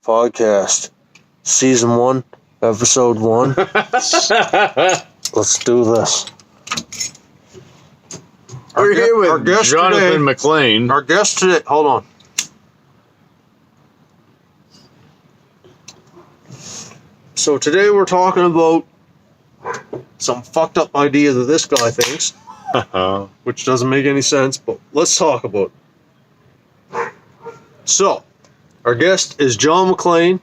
Podcast, Season 1, Episode 1. Let's do this. We're here with Jonathan McLean. Our guest today, hold on. So today we're talking about some fucked up idea that this guy thinks, which doesn't make any sense, but let's talk about it. So, our guest is John McLean,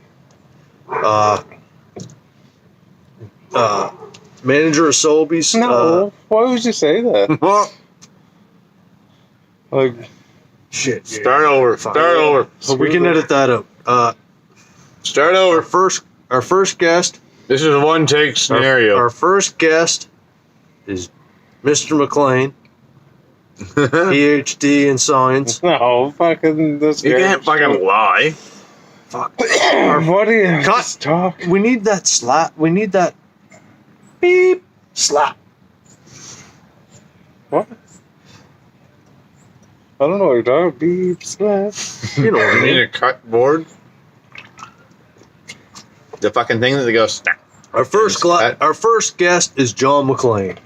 manager of Sobeys. No, why would you say that? Like, shit. Start over. Start over. So we can edit that out. Start over. Our first guest. This is a one-take scenario. Our first guest is Mr. McLean, PhD in science. no, fucking this You guy. can't fucking lie. Fuck. What do you just talk? We need that slap. We need that beep slap. What? I don't know what you're talking about. Beep, slap. You know what I You need mean. a cut board. The fucking thing that goes. Our first guest is John McLean,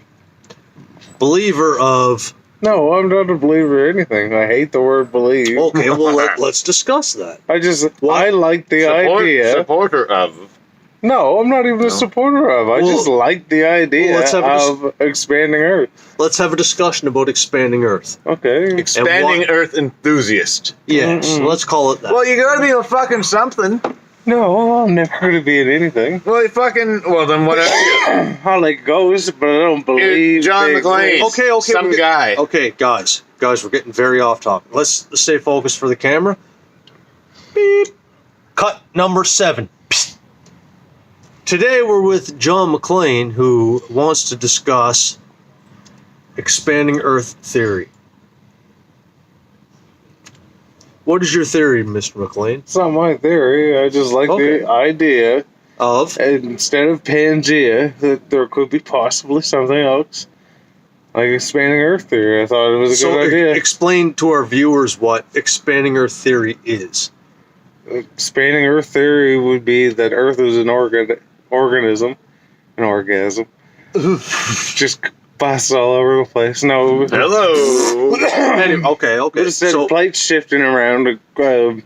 believer of. No, I'm not a believer in anything. I hate the word believe. Okay, well let's discuss that. I like the idea. Supporter of. No, I'm not even a supporter of. I just like the idea of expanding Earth. Let's have a discussion about expanding Earth. Okay. Expanding Earth enthusiast. Yes, let's call it that. Well, you gotta be a fucking something. No, I'm never going to be in anything. Well, you fucking. Well, then what are you? I like ghosts, but I don't believe. John they McLean. exist. Okay, Some guy. Okay, guys, we're getting very off topic. Let's stay focused for the camera. Beep. Cut number 7. Psst. Today we're with John McLean, who wants to discuss expanding Earth theory. What is your theory, Mr. McLean? It's not my theory. I just like the idea, Of? instead of Pangea, that there could be possibly something else. Like expanding Earth theory. I thought it was a good idea. Explain to our viewers what expanding Earth theory is. Expanding Earth theory would be that Earth is an organism. An orgasm. Just busts all over the place. No. Hello. Anyway, okay. Instead So, of plates shifting around to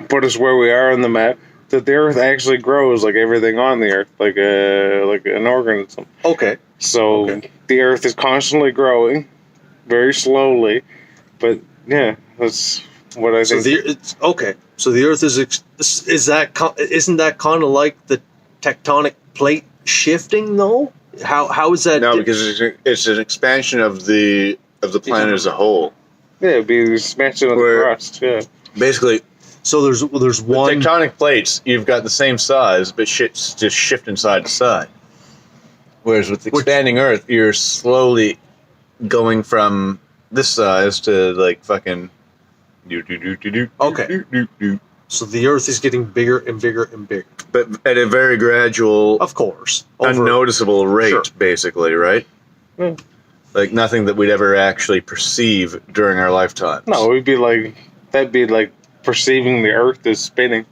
put us where we are on the map, that the Earth actually grows like everything on the Earth, like an organism. okay. So the Earth is constantly growing, very slowly, but yeah, that's what I So think. So the Earth isn't that kind of like the tectonic plate shifting though? How is that? No, because it's an expansion of the planet as a whole. Yeah, it'd be the expansion of the crust. Yeah. Basically, So there's one. tectonic plates, you've got the same size, but shit's just shifting side to side. Whereas with expanding Earth, you're slowly going from this size to like fucking. Okay. So the Earth is getting bigger and bigger and bigger. But at a very gradual, Of course. unnoticeable rate, Sure. basically, right? Yeah. Like nothing that we'd ever actually perceive during our lifetimes. No, that'd be like perceiving the Earth as spinning.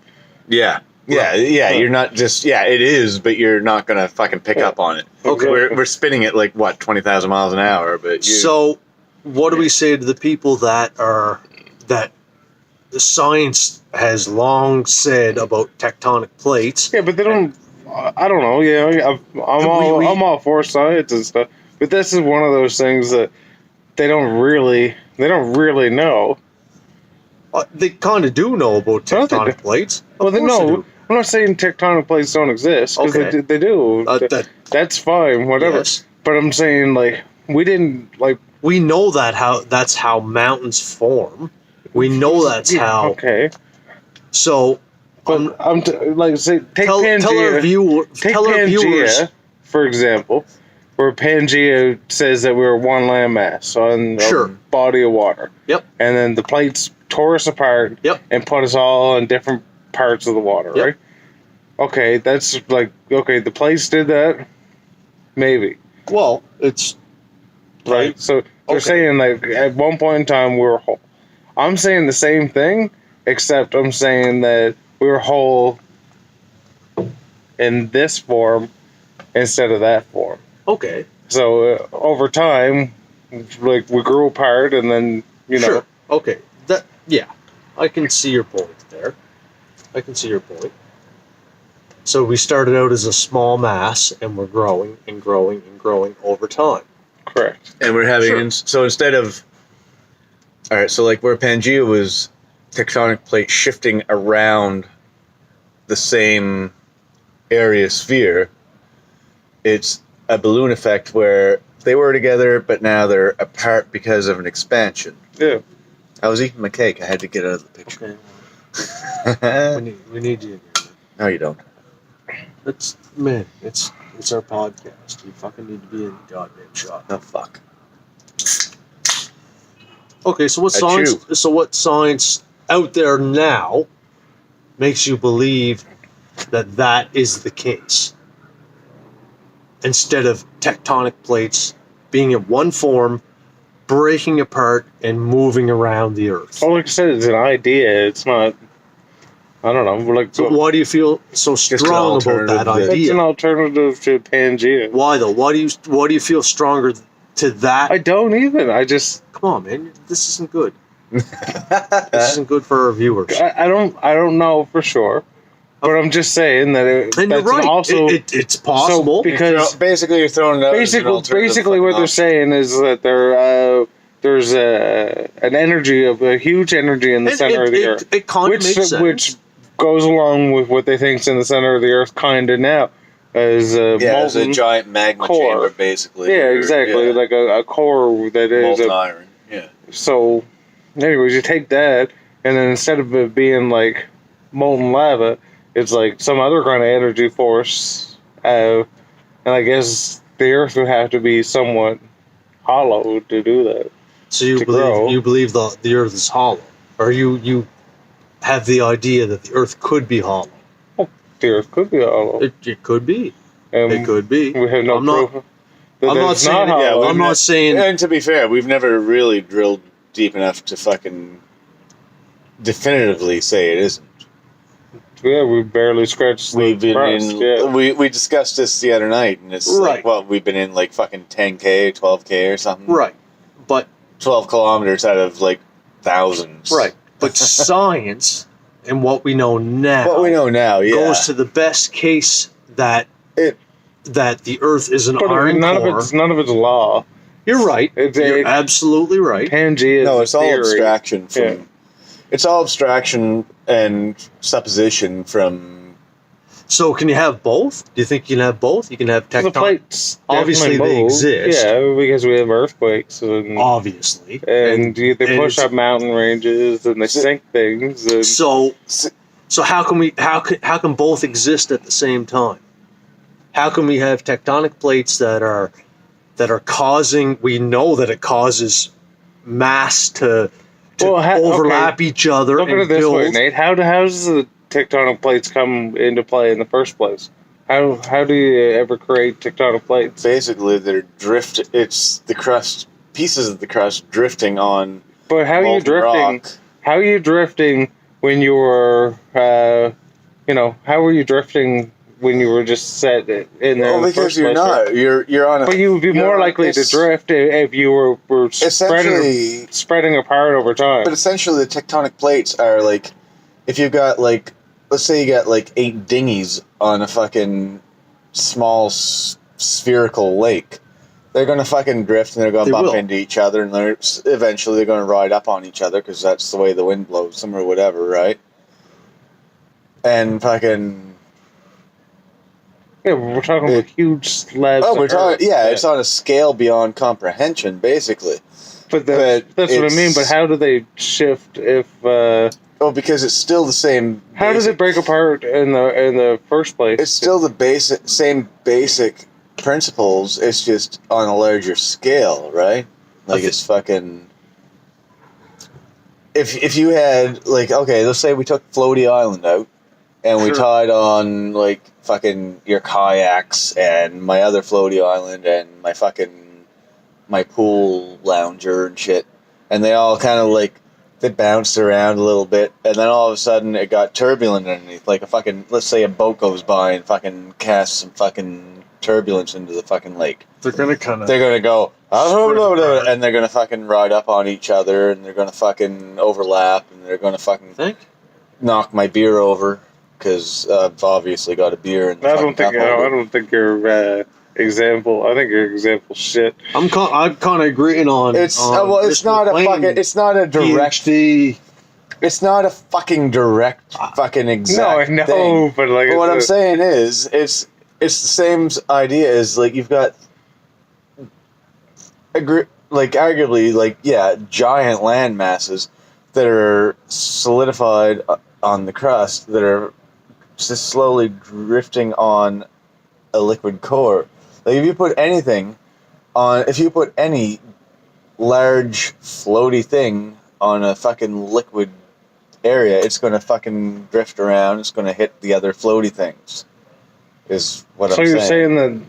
Yeah. Yeah, Right. yeah. You're not just it is, but you're not gonna fucking pick up on it. Okay. We're spinning at like what 20,000 miles an hour, but So what do we say to the people that the science has long said about tectonic plates? Yeah, but they don't. I don't know. Yeah, I'm all for science and stuff, but this is one of those things that they don't really know. They kind of do know about Don't they tectonic do? plates. Well, Of they course know. do. I'm not saying tectonic plates don't exist because Okay. they do. That's fine, whatever. Yes. But I'm saying like we didn't like. We know that's how mountains form. We know that's how. Okay, So, but like say take tell Pangea. our viewers. For example, where Pangea says that we're one landmass on Sure. a body of water. Yep. And then the plates tore us apart. Yep. And put us all in different parts of the water, Yep. right? Okay, that's like the plates did that. Maybe. Well, it's Right. So they're Okay. saying like at one point in time we were whole. I'm saying the same thing, except I'm saying that we're whole in this form instead of that form. Okay. So over time, like we grew apart, and then Sure. Okay. Yeah, I can see your point there. I can see your point. So we started out as a small mass, and we're growing and growing and growing over time. correct. And we're having Sure. so instead of all right, so like where Pangea was tectonic plate shifting around the same area sphere, it's a balloon effect where they were together, but now they're apart because of an expansion. Yeah. I was eating my cake. I had to get out of the picture. Okay. we need you again. No, you don't. It's our podcast. You fucking need to be in the goddamn shot. Oh fuck. Okay, so what I science? So what science out there now makes you believe that is the case? Instead of tectonic plates being in one form, breaking apart and moving around the Earth. Well, like I said, it's an idea. It's not. I don't know. Like, So why do you feel so strong about that alternative. it's an idea? alternative to Pangea. Why though? Why do you feel stronger to that? I don't even. I just. Come on, man. This isn't good. This isn't good for our viewers. I don't know for sure, but I'm just saying that And you're that's right. also It's possible. So, because basically you're throwing it out as an alternative basically what fucking they're option. saying is that there's an energy of a huge energy in the center of the Earth, It kind of makes sense. which goes along with what they think's in the center of the Earth, kind of now, as It's a molten. giant magma core. chamber, basically. Yeah, Or, exactly, yeah, like a core that is molten iron. Yeah. So, anyways, you take that, and then instead of it being like molten lava, it's like some other kind of energy force. And I guess the Earth would have to be somewhat hollow to do that. So you to grow. believe the Earth is hollow, or you have the idea that the Earth could be hollow. The Earth could be hollow. It could be. And It could be. We have no I'm not- proof that I'm not it's saying. not hollow. I'm not saying. And to be fair, we've never really drilled deep enough to fucking definitively say it isn't. Yeah, we barely scratched the We've been crust. in. Yeah. We discussed this the other night, and it's Right. like, well, we've been in like fucking 10K, 12K, or something. Right, but 12 kilometers out of like thousands. right, but science and what we know now. What we know now, yeah. goes to the best case that the Earth is an But iron none core. of it's law. You're right. It's You're absolutely right. Pangea is No, it's all theory. abstraction from. Yeah. It's all abstraction and supposition from. So can you have both? Do you think you can have both? You can have The tectonic. plates Obviously definitely they move. exist. Yeah, because we have earthquakes and Obviously, they push it's- up mountain ranges and they sink things. And So how can both exist at the same time? How can we have tectonic plates that are causing? We know that it causes mass to overlap each other look at and it this build. way, Nate. How does the tectonic plates come into play in the first place? How do you ever create tectonic plates? Basically, they're it's the crust, pieces of the crust drifting on. But how are you molten drifting? rock. How are you drifting when you were, how were you drifting when you were just set in there? Well, in the because first you're place, not. right? You're on a. But you would be you're more on- likely to it's- drift if you were Essentially, spreading apart over time. but essentially, the tectonic plates are like, if you've got like, let's say you got like 8 dinghies on a fucking small spherical lake. They're gonna fucking drift and they're gonna They bump will. into each other, and eventually they're gonna ride up on each other because that's the way the wind blows them or whatever, right? And fucking. Yeah, we're talking about huge slabs. Oh, of we're talking. earth. Yeah, it's on a scale beyond comprehension, basically. But but that's what I mean. it's- But how do they shift if? Oh, because it's still the same. How does it break apart in the first place? It's still the same basic principles. It's just on a larger scale, right? Like it's fucking. If you had like, okay, let's say we took Floaty Island out, and we Sure. tied on like fucking your kayaks and my other Floaty Island and my pool lounger and shit, and they all kind of like they bounced around a little bit, and then all of a sudden it got turbulent underneath. Like a fucking, let's say a boat goes by and fucking casts some fucking turbulence into the fucking lake. They're gonna kind of. They're gonna go, and they're gonna fucking ride up on each other, and they're gonna fucking overlap, and they're gonna fucking Think? knock my beer over because I've obviously got a beer in the I fucking don't think cup holder. I don't think your example. I think your example shit. I'm kind of agreeing on. It's on well, it's Mr. not a McLean, fucking. It's not a direct. PhD. It's not a fucking direct fucking exact No, I know, thing. but like But what I'm it's saying is, it's the same idea as like you've got, arguably giant land masses that are solidified on the crust that are just slowly drifting on a liquid core. Like if you put any large floaty thing on a fucking liquid area, it's going to fucking drift around. It's going to hit the other floaty things. Is what so I'm you're saying. saying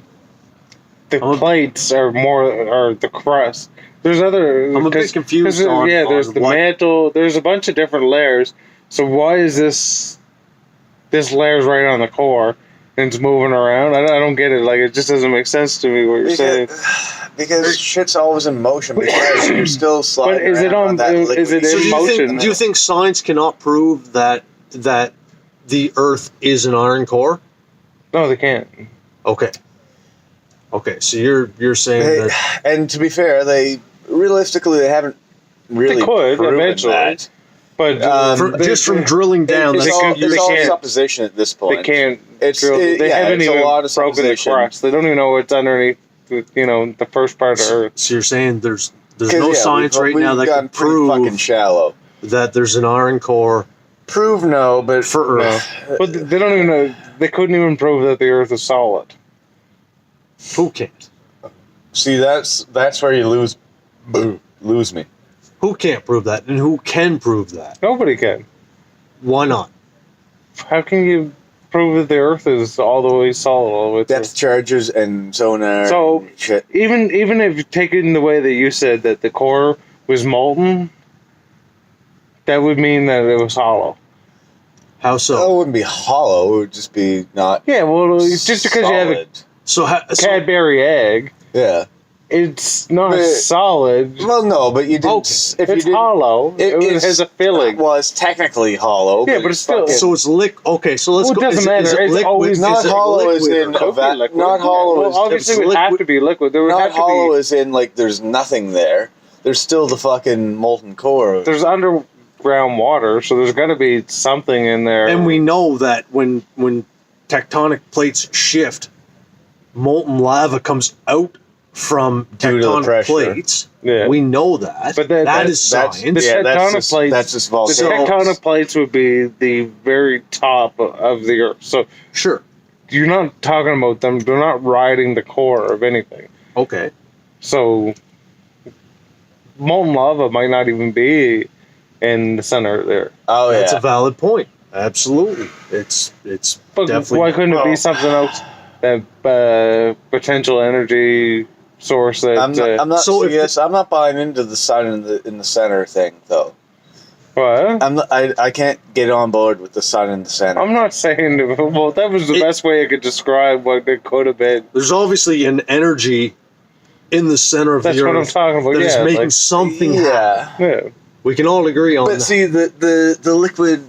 that the plates are the crust. There's other. I'm a bit confused There's on the what- mantle. There's a bunch of different layers. So why is this layer's right on the core and it's moving around? I don't get it. Like it just doesn't make sense to me what you're saying. Because shit's always in motion. Because you're still sliding. But is it around on- that is liquid. it So in motion? do you think science cannot prove that the Earth is an iron core? No, they can't. Okay. So you're saying that And to be fair, they haven't really They could, proven eventually. that. But just from drilling down, It's that's all, they it's all can't- supposition at this point. they can't. It's drill, they haven't it's even a lot of broken the supposition. crust. They don't even know what's underneath. The first part of Earth. so you're saying there's 'Cause, no science right now that gotten can pretty fucking prove shallow. that there's an iron core Prove no, but for No. Earth. But they don't even know. They couldn't even prove that the Earth is solid. Who can't? See, that's where you lose me. Who can't prove that, and who can prove that? Nobody can. Why not? How can you prove that the Earth is all the way solid all the way through? Depth charges and sonar. So- and shit. Even if you take it in the way that you said that the core was molten, that would mean that it was hollow. How It so? wouldn't be hollow. It would just be not. Yeah, well, just because you have a solid. So Cadbury egg, Yeah. it's not But- solid. Well, no, but you didn't. Okay. If you It's didn't, hollow. It has a filling. Well, it's technically hollow. Yeah, but it's still- fucking- so it's Okay, so let's Well, it go. doesn't matter. It's always- not is it hollow as liquid or in not? Could be liquid. not hollow Well, as obviously, it it's would have liquid- to be liquid. There would not have to hollow be. as in like there's nothing there. There's still the fucking molten core. There's underground water, so there's got to be something in there. And we know that when tectonic plates shift, molten lava comes out from Due to the tectonic pressure. plates. Yeah. We know that. But that is that's- science. The that's tectonic just, plates- That's just the volcanoes. tectonic plates would be the very top of the Earth. So Sure. you're not talking about them. They're not riding the core of anything. Okay. So molten lava might not even be in the center there. Oh That's yeah. a valid point. Absolutely. It's But definitely. why couldn't it Oh. be something else? That potential energy source that. I'm not. So if- Yes, I'm not buying into the sun in the center thing though. what? I can't get on board with the sun in the center. I'm not saying. Well, that was the best way I could describe what it could have been. There's obviously an energy in the center of That's the what I'm earth talking about. that is Yeah, making like, something happen. yeah. yeah. We can all agree on But that. see, the liquid,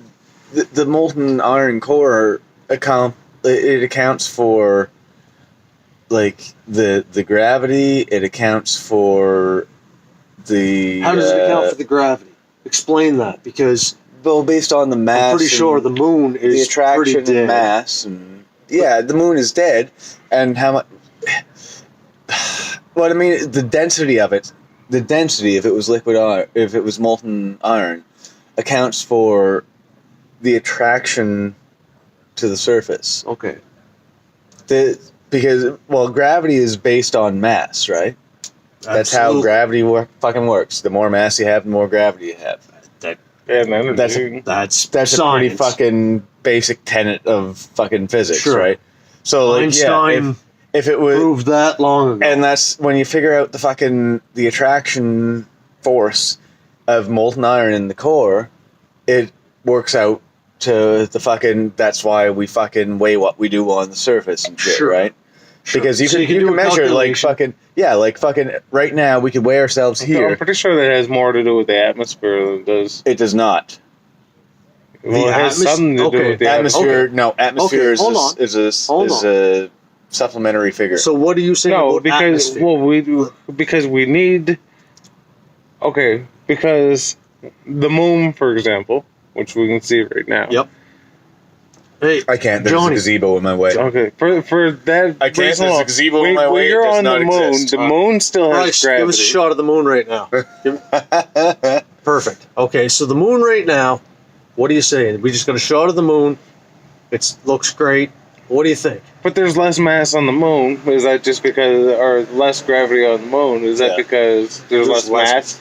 the molten iron core it accounts for like the gravity. It accounts for the. How does it account for the gravity? Explain that, because Well, based on the mass. I'm pretty sure and the moon the is attraction pretty and dead. mass and yeah, the moon is dead, and how much. Well, I mean, the density of it, if it was liquid iron, if it was molten iron, accounts for the attraction to the surface. Okay. Because gravity is based on mass, right? That's how Absolutely. gravity fucking works. The more mass you have, the more gravity you have. And energy. That's That's a science. pretty fucking basic tenet of fucking physics, Sure. right? So, like, Einstein yeah, if it was, proved that long ago. and that's when you figure out the attraction force of molten iron in the core, it works out to the fucking. That's why we fucking weigh what we do on the surface and shit, Sure. right? Sure. Because So you do can a measure like calculation. fucking right now we could weigh ourselves I'm here. pretty sure that has more to do with the atmosphere than it does. It does not. Well, it has something to do okay. with the Atmosphere. No, atmosphere Okay, hold on. is Hold a supplementary figure. So what are you saying No, about because atmosphere? because we need. Okay, because the moon, for example, which we can see right now. Yep. Hey, I can't. There's Johnny. a gazebo in my way. Okay, for that I can't. reason There's a alone, gazebo in my when way. It you're does on the not moon, exist. the moon still has Bryce, gravity. give us a shot of the moon right now. Perfect. Okay, so the moon right now, what are you saying? We just got a shot of the moon. It looks great. What do you think? But there's less mass on the moon. Is that just because, or less gravity on the moon? Is that Yeah. because there's less mass?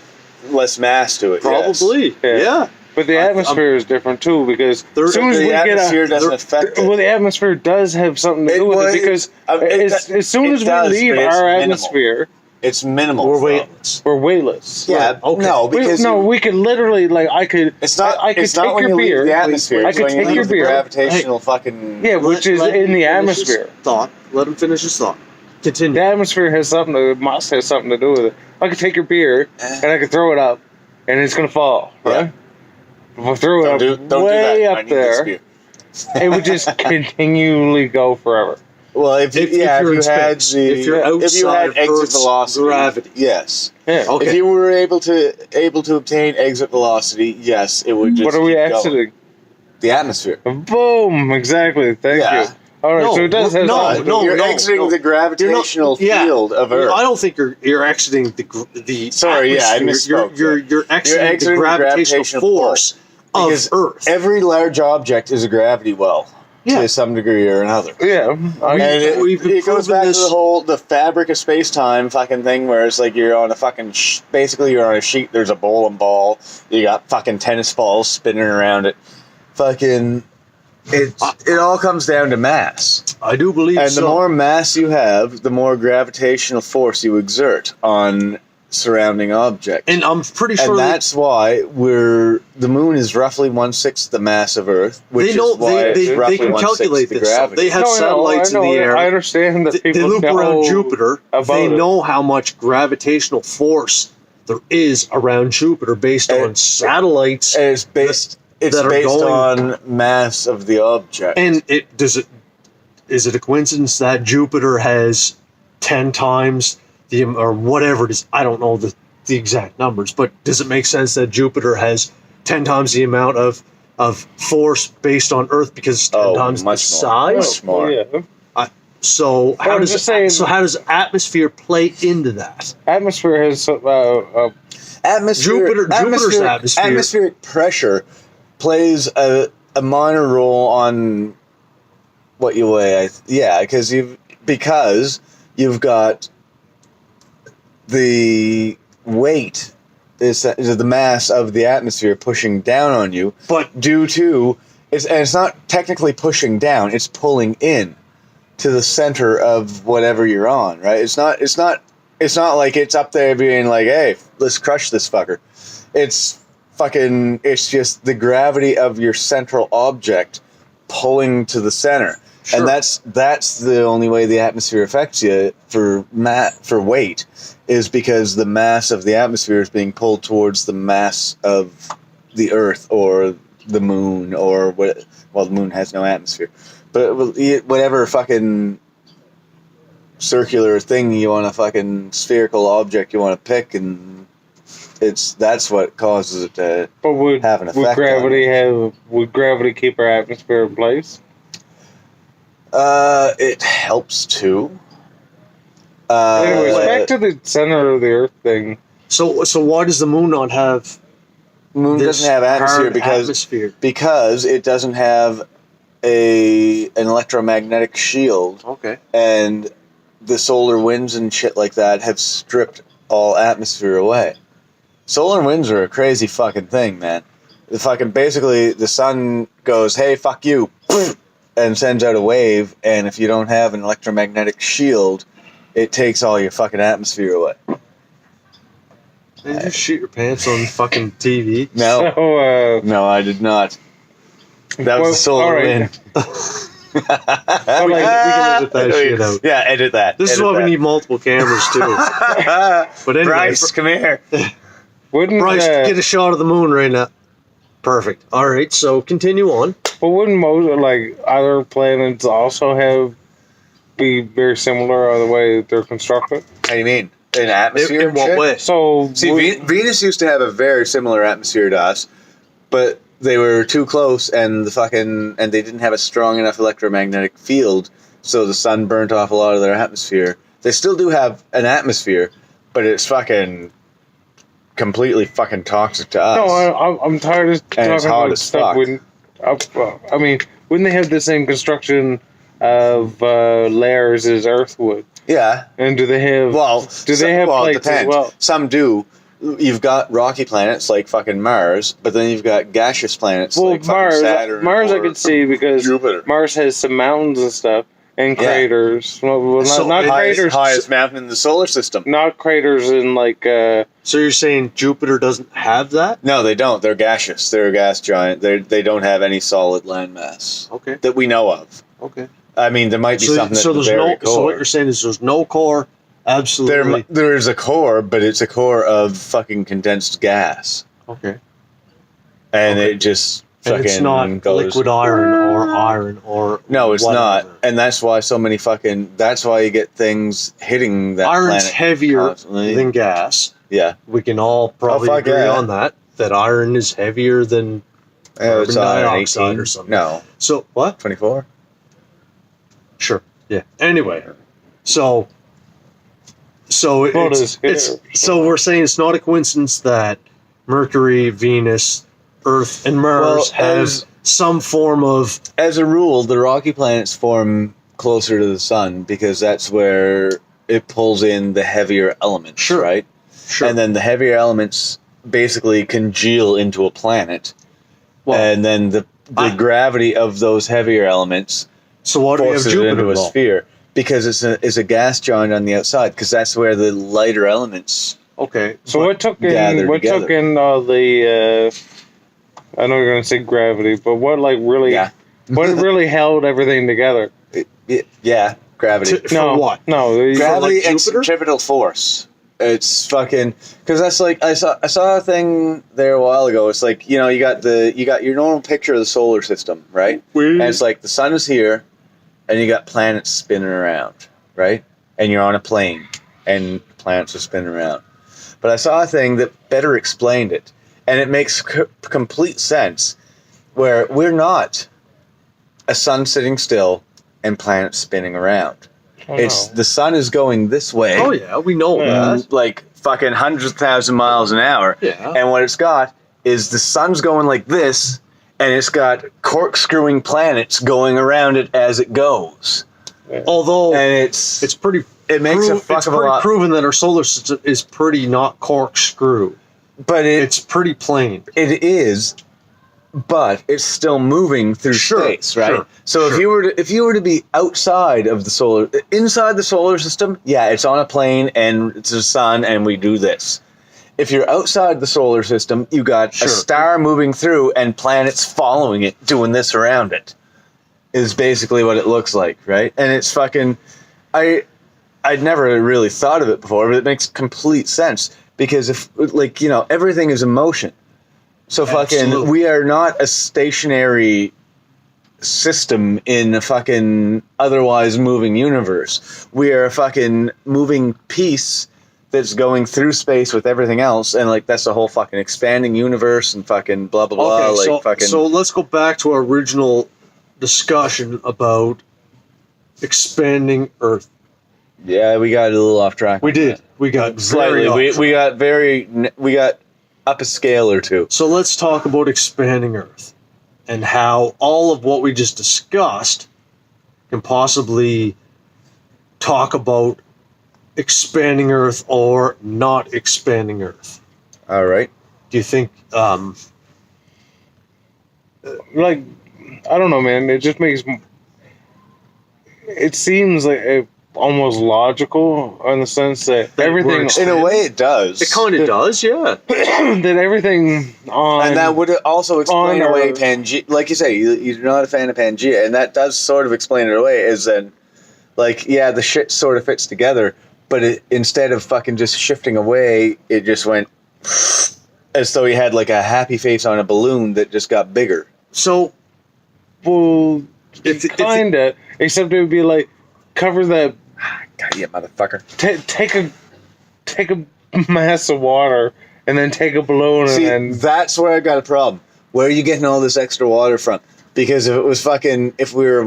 Less mass to it. yes. Probably. Yeah. Yeah. But the atmosphere is different too, because There- as soon as The we get atmosphere doesn't a, affect it. well, the atmosphere does have something to do with it, because as soon as we leave but it's our minimal. atmosphere, It's minimal. We're though. weightless. we're weightless. Yeah. Right, okay. No, because we could literally I could. it's not. I could it's take not when your you leave beer. the atmosphere. I It's could when you take your leave the beer. gravitational fucking. Yeah, which is Let in him the finish his atmosphere. Thought. Let him finish his thought. The Continue. atmosphere has something. Must have something to do with it. I could take your beer and I could throw it up, and it's gonna fall. Right? We'll throw it Don't do way that. I up need this there. beer. It would just continually go forever. Well, if If you you're had in the space, if you're if you had outside exit Earth's velocity, gravity. yes. Yeah. Okay. If you were able to obtain exit velocity, yes, it would just What are we keep going. exiting? The atmosphere. Boom! Exactly. Thank Yeah. you. All right. No, so it does have no, something. no, You're no, exiting no. the gravitational Yeah. field of Earth. I don't think you're exiting the Sorry, yeah, I atmosphere. misspoke. You're exiting, exiting the gravitational force of Because Earth. every large object is a gravity well Yeah. to some degree or another. Yeah. And We've it goes proven back this- to the fabric of space time fucking thing, where it's like you're on a fucking basically you're on a sheet. There's a bowling ball. You got fucking tennis balls spinning around it. Fucking it all comes down to mass. I do believe And so. the more mass you have, the more gravitational force you exert on surrounding objects. and I'm pretty sure And that's why the moon is roughly 1/6 the mass of Earth, which they know is why they it's roughly can 1/6 calculate the this. So gravity. they have satellites in the air. I understand that They people loop know around Jupiter. about They it. know how much gravitational force there is around Jupiter based And- on satellites. And it's based that are based going- on mass of the object. And is it a coincidence that Jupiter has 10 times or whatever it is? I don't know the exact numbers, but does it make sense that Jupiter has 10 times the amount of force based on Earth because it's 10 times the much more. size? Much more. Yeah. So how I'm does just saying- so how does atmosphere play into that? Atmosphere has Jupiter's atmosphere. Atmospheric pressure plays a minor role on what you weigh. Because you've got the weight is the mass of the atmosphere pushing down on you, But due to it's not technically pushing down; it's pulling in to the center of whatever you're on. Right? It's not like it's up there being like, "Hey, let's crush this fucker." It's just the gravity of your central object pulling to the center. Sure. And that's the only way the atmosphere affects you for weight, is because the mass of the atmosphere is being pulled towards the mass of the Earth or the moon or what. Well, the moon has no atmosphere, but whatever fucking circular thing you want, a fucking spherical object you want to pick, and that's what causes it to but would have an effect. would gravity keep our atmosphere in place? It helps too. Anyways, back to the center of the Earth thing. so why does the moon not have Moon this doesn't have atmosphere hard because atmosphere? it doesn't have an electromagnetic shield, Okay. and the solar winds and shit like that have stripped all atmosphere away. Solar winds are a crazy fucking thing, man. Basically the sun goes, "Hey, fuck you," and sends out a wave, and if you don't have an electromagnetic shield, it takes all your fucking atmosphere away. Did you shit your pants on fucking TV? No, So, no, I did not. That was the solar wind. We can edit that shit out. Yeah, edit that. This is edit why that. we need multiple cameras too. But anyway, Bryce, come here. wouldn't Bryce, get a shot of the moon right now. Perfect. All right, so continue on. but wouldn't most like other planets also be very similar on the way that they're constructed? How do you mean? An atmosphere? In and what shit? way? So See, Venus used to have a very similar atmosphere to us, but they were too close, and they didn't have a strong enough electromagnetic field, so the sun burnt off a lot of their atmosphere. They still do have an atmosphere, but it's fucking completely fucking toxic to us. No, I'm tired of And it's talking hot about as stuff. fuck. I mean, wouldn't they have the same construction of layers as Earth would? Yeah. And do they have? It they have plates depends. as well? Some do. You've got rocky planets like fucking Mars, but then you've got gaseous planets Well, like fucking Saturn. Mars I or could see because Jupiter. Mars has some mountains and stuff and Yeah. craters. Well, So not craters. highest mountain in the solar system. Not craters in like. So you're saying Jupiter doesn't have that? No, they don't. They're gaseous. They're a gas giant. They don't have any solid landmass Okay. that we know of. Okay. I mean, there might be something. So at the there's very no. core. So what you're saying is there's no core. Absolutely. There is a core, but it's a core of fucking condensed gas, Okay. and Okay. it just And fucking it's not goes. liquid iron or No, it's whatever. not, and that's why so many fucking. That's why you get things hitting that Iron's planet heavier constantly. than gas. Yeah, We can all probably fuck agree yeah. on that. That iron is heavier than it's carbon iron dioxide 18. or something. No, So what? 24. Sure. Yeah. Anyway, so Bonus it's here. so we're saying it's not a coincidence that Mercury, Venus, Earth, and Mars Well, have as- some form of As a rule, the rocky planets form closer to the sun because that's where it pulls in the heavier elements, Sure. right? sure. And then the heavier elements basically congeal into a planet, well, and then the I- gravity of those heavier elements so why do we have forces it Jupiter into a involved? sphere because it's a gas giant on the outside because that's where the lighter elements. Okay. So but- what took gathered in? What together. took in all the? I know you're going to say gravity, but what like really? Yeah. What really held everything together? Yeah, gravity. For no, what? No, Gravity like and Jupiter? centripetal force. It's fucking because that's like I saw a thing there a while ago. It's like you got your normal picture of the solar system, right? And it's like the sun is here, and you got planets spinning around, right? And you're on a plane, and planets are spinning around. But I saw a thing that better explained it, and it makes complete sense. Where we're not a sun sitting still and planets spinning around. It's the sun is going this way. Oh yeah, we know that. Like fucking hundreds of thousand miles an hour. Yeah. And what it's got is the sun's going like this, and it's got corkscrewing planets going around it as it goes. Although And it makes a fuck it's of a pretty lot. proven that our solar system is pretty not corkscrew. But It's pretty plain. it is, but it's still moving through Sure, space, right? sure, So sure. if you were to be outside of inside the solar system, yeah, it's on a plane and it's the sun and we do this. If you're outside the solar system, you got Sure. a star moving through and planets following it, doing this around it. Is basically what it looks like, right? And it's fucking. I'd never really thought of it before, but it makes complete sense because if everything is in motion. So fucking Absolutely. we are not a stationary system in a fucking otherwise moving universe. We are a fucking moving piece that's going through space with everything else, and like that's the whole fucking expanding universe and fucking blah blah blah. Okay, so let's go back to our original discussion about expanding Earth. yeah, we got a little off track. We did. We got Slightly. very off. We got up a scale or two. So let's talk about expanding Earth and how all of what we just discussed can possibly talk about expanding Earth or not expanding Earth. All right. Do you think? like I don't know, man. It just makes. It seems like almost logical in the sense that That everything works. In a way, it does. It kind of does, yeah. that everything on And that would also explain on away Earth- Pangea. Like you say, you're not a fan of Pangea, and that does sort of explain it away. Is then, like, yeah, the shit sort of fits together, but instead of fucking just shifting away, it just went as though he had like a happy face on a balloon that just got bigger. So, well, If- kinda, except it would be like cover that. God, you motherfucker. Take a mass of water and then take a balloon See, and then that's where I got a problem. Where are you getting all this extra water from? Because if it was if we were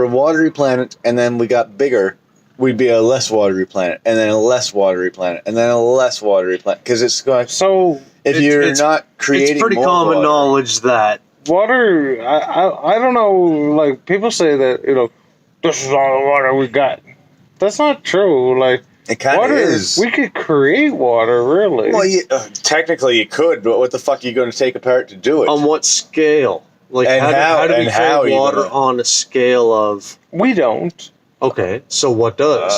a watery planet and then we got bigger, we'd be a less watery planet, and then a less watery planet, and then a less watery planet. Because it's going. so If It's- you're it's- not creating, it's pretty more common water, knowledge that water. I don't know. Like people say that this is all the water we got. That's not true. Like it kind of water is. We could create water, really. Well, technically you could, but what the fuck are you going to take apart to do it? on what scale? Like, And how do we and how create you water gonna- on a scale of... We don't. Okay, so what does?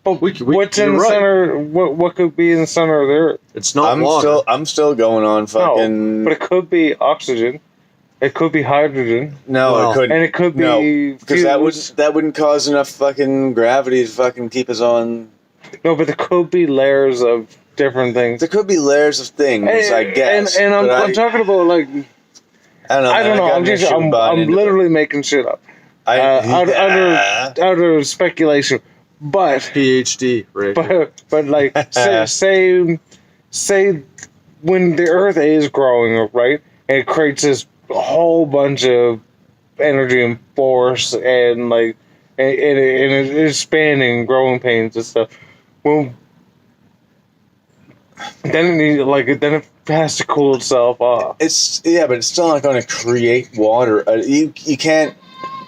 But We- what's in you're the right. center? What could be in the center of the Earth? It's not water. I'm still going on fucking. No, but it could be oxygen. It could be hydrogen, No, Well, it couldn't. and it could No, be because that wouldn't cause enough fucking gravity to fucking keep us on. No, but there could be layers of different things. There could be layers of things, I guess. And I'm, but I'm talking about like I don't know. I don't know. I'm literally making shit up out of speculation. But PhD, right? but like say when the Earth is growing, right, and it creates this whole bunch of energy and force and like and it's expanding, growing pains and stuff. Well, then it has to cool itself off. but it's still not going to create water. You can't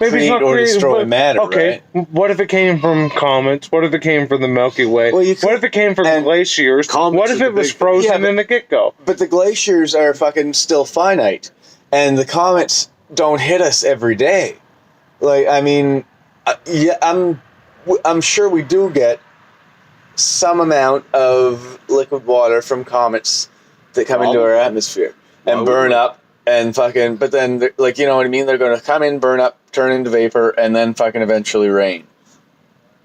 Maybe it's create not or creating, destroy but- matter. Okay, Right? what if it came from comets? What if it came from the Milky Way? Well, you could- what if it came from and glaciers? comets What are if the it was big thing. frozen Yeah, but- in the get-go? But the glaciers are fucking still finite, and the comets don't hit us every day. Like, I mean, I'm sure we do get some amount of liquid water from comets that come into our atmosphere and Why burn would- up and fucking. But then, like, you know what I mean? They're going to come in, burn up, turn into vapor, and then fucking eventually rain.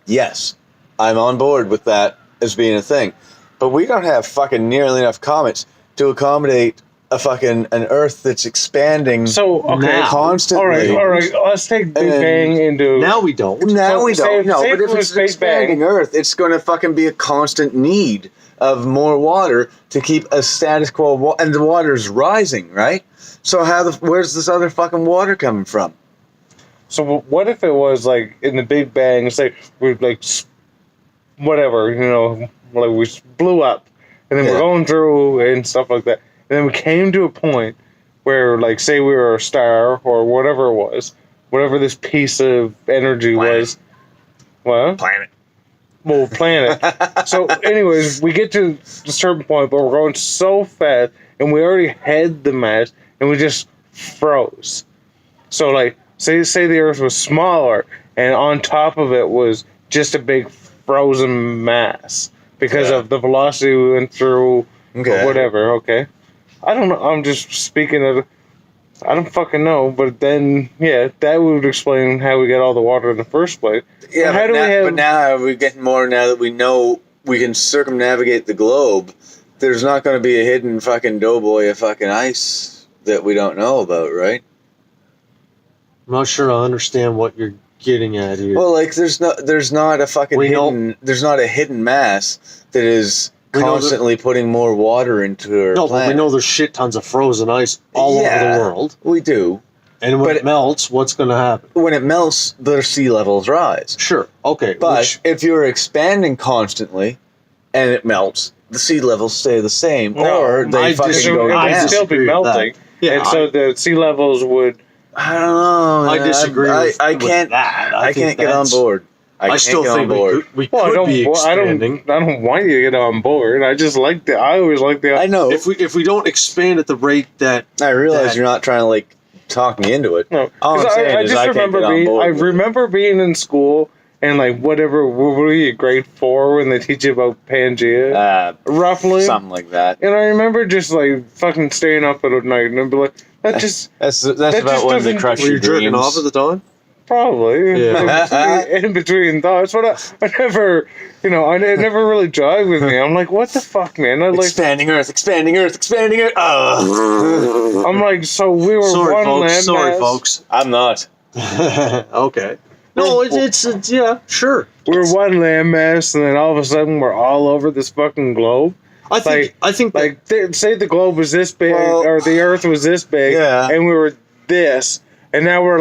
Yes, I'm on board with that as being a thing, but we don't have fucking nearly enough comets to accommodate an Earth that's expanding So okay, Now. constantly. all right. Let's take Big And Bang into Now we don't. Now So we say- don't know, say but if if it it's was Big expanding Bang- Earth, it's going to fucking be a constant need of more water to keep a status quo, and the water's rising, right? So where's this other fucking water coming from? So what if it was like in the Big Bang? Say we like whatever like we blew up, and then Yeah. we're going through and stuff like that, and then we came to a point where, like, say we were a star or whatever it was, whatever this piece of energy Planet. was. What? Planet. Well, planet. So, anyways, we get to a certain point, but we're going so fast, and we already had the mass, and we just froze. So, like, say the Earth was smaller, and on top of it was just a big frozen mass because Yeah. of the velocity we went through, Okay. or whatever. Okay, I don't know. I'm just speaking of. I don't fucking know, but then that would explain how we get all the water in the first place. Yeah, How but, do we now, have- but now are we getting more now that we know we can circumnavigate the globe? There's not going to be a hidden fucking doughboy of fucking ice that we don't know about, right? I'm not sure I understand what you're getting at here. Well, like there's not a fucking We know- hidden there's not a hidden mass that is We know that- constantly putting more water into our no, but planet. we know there's shit tons of frozen ice all over Yeah. the world. We do. And when But it melts, what's going to happen? When it melts, the sea levels rise. Sure. Okay. But which- if you're expanding constantly and it melts, the sea levels stay the same, No, or they I fucking disagree- go It I would down. still be disagree with that. melting. Yeah, and so the sea levels would. I don't know. I man. disagree with, I with can't. that. I think can't get on that's- board. I I can't still get on think board. we Well, could be expanding. I don't want you to get on board. I just like the. I always like the. I know. If we don't expand at the rate that I realize that- you're not trying to like talking you into it. No, All I'm 'cause saying I is just I can't remember get on being. board I with it. remember being in school and like whatever. What were you, grade 4 when they teach you about Pangea? Roughly. Something like that. And I remember just like fucking staying up at night and I'd be like, that just That's that about just when they doesn't- crush Were your you jerking dreams. off at the time? probably Yeah. in between thoughts, but I never, it never really jived with me. I'm like, what the fuck, man? I like, Expanding Earth, expanding Earth, expanding Earth. I'm like, so we were Sorry, one folks. landmass. Sorry, folks. I'm not. Okay. No, it's yeah, sure. We were one landmass, and then all of a sudden we're all over this fucking globe. I think that, Like, say the globe was this big, Well, or the Earth was this big, yeah. and we were this, and now we're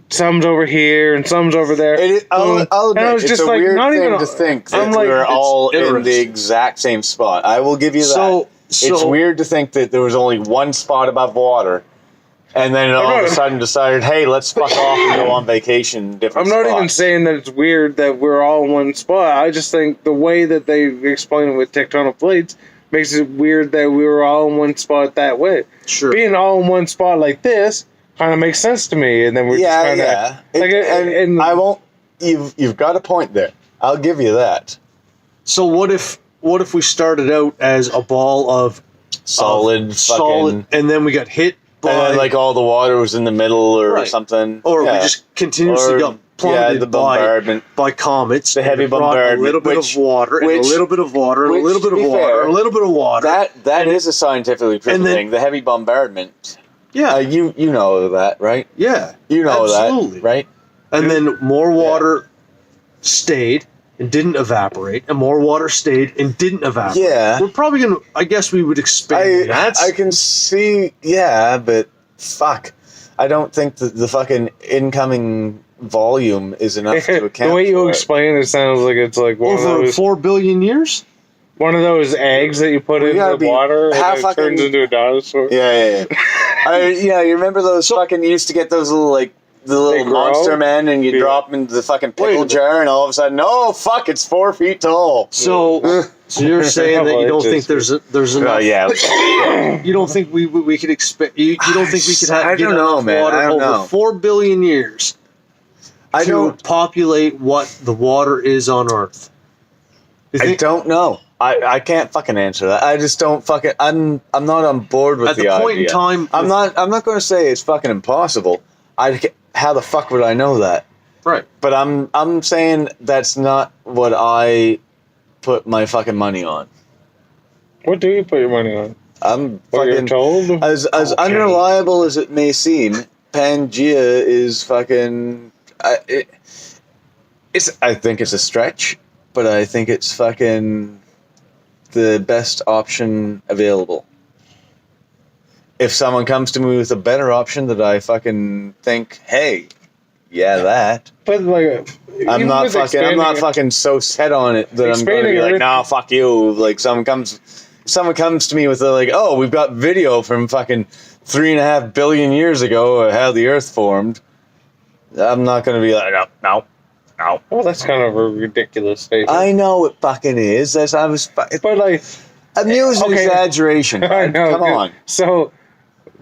some's over here and some's over there. I'll and admit, I was it's just a like, weird not thing even. to think that I'm like, we're it's all in the interesting. exact same spot. I will give you that. So It's weird to think that there was only one spot above water, and then all of a sudden decided, hey, let's fuck off and go on vacation. In different I'm not even spots. saying that it's weird that we're all in one spot. I just think the way that they explain it with tectonic plates makes it weird that we were all in one spot that way. Sure. Being all in one spot like this kind of makes sense to me, and then we're just kind of like, and I won't. You've got a point there. I'll give you that. So what if we started out as a ball of Solid, solid, and then we got hit by and then, like all the water was in the middle or Right. something, or Yeah. we just continuously Or, got plummeted the bombardment. by comets. The and heavy it brought bombardment, a little bit which- of water, and a which- little bit of water, and a which, little bit to of be water, fair, and a little bit of water. That is a scientifically proven and then- thing. The heavy bombardment. Yeah, You know that, right? yeah, You know absolutely. that, right? And then more water stayed and didn't evaporate, and more water stayed and didn't evaporate. Yeah. We're probably gonna. I guess we would expand that. I can see, yeah, but fuck. I don't think that the fucking incoming volume is enough to account the way you for it. explain it sounds like it's like one of Over those 4 billion years. one of those eggs that you put We in gotta the be water and half it fucking- turns into a dinosaur. Yeah. You remember those fucking, you used to get those little, like, the little grow? monster men and you Yeah. drop them into the fucking Wait a pickle minute. jar and all of a sudden, oh, fuck, it's 4 feet tall. So you're saying that you Well, don't it think just- there's enough? yeah. You don't think we could expect? You don't think we could have I get don't know, enough man. water I don't over know. 4 billion years I to don't, populate what the water is on Earth? You I think- don't know. I can't fucking answer that. I just don't fucking, I'm not on board with At the the point idea. in time, I'm not going to say it's fucking impossible. How the fuck would I know that? right. But I'm saying that's not what I put my fucking money on. What do you put your money on? I'm What you're fucking told? as Okay. unreliable as it may seem. Pangea is fucking. I think it's a stretch, but I think it's fucking the best option available. If someone comes to me with a better option that I fucking think, hey, yeah, that. But like, I'm even not with fucking. I'm not expanding- fucking so set on it that I'm going to be Expanding like, Earth- nah, fuck you. Like someone comes to me with like, oh, we've got video from fucking 3.5 billion years ago of how the Earth formed. I'm not going to be like, no. Well, that's kind of a ridiculous statement. I know it fucking is. But like, I'm using okay. exaggeration. I know. Come on. So,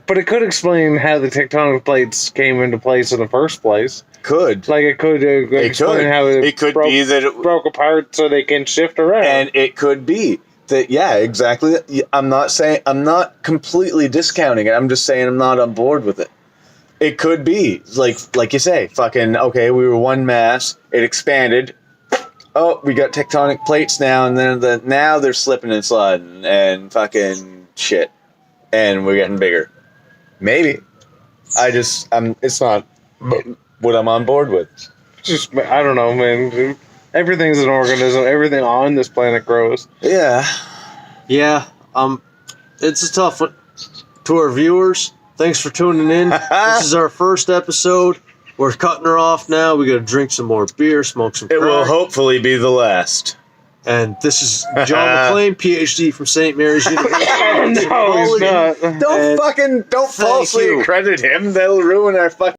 but it could explain how the tectonic plates came into place in the first place. Could. Like, it could explain how It could be that it, broke apart so they can shift around. and it could be that, yeah, exactly. I'm not completely discounting it. I'm just saying I'm not on board with it. It could be like you say, fucking okay. We were one mass. It expanded. Oh, we got tectonic plates now, and then now they're slipping and sliding and fucking shit, and we're getting bigger. Maybe. It's not what I'm on board with. Just, I don't know, man. Everything's an organism. Everything on this planet grows. Yeah. Yeah. It's a tough one. To our viewers, thanks for tuning in. This is our first episode. We're cutting her off now. We got to drink some more beer, smoke some It crack. will hopefully be the last. And this is John McClain, PhD from St. Mary's University. No, he's not. Don't And falsely you. accredit him. They'll ruin our fucking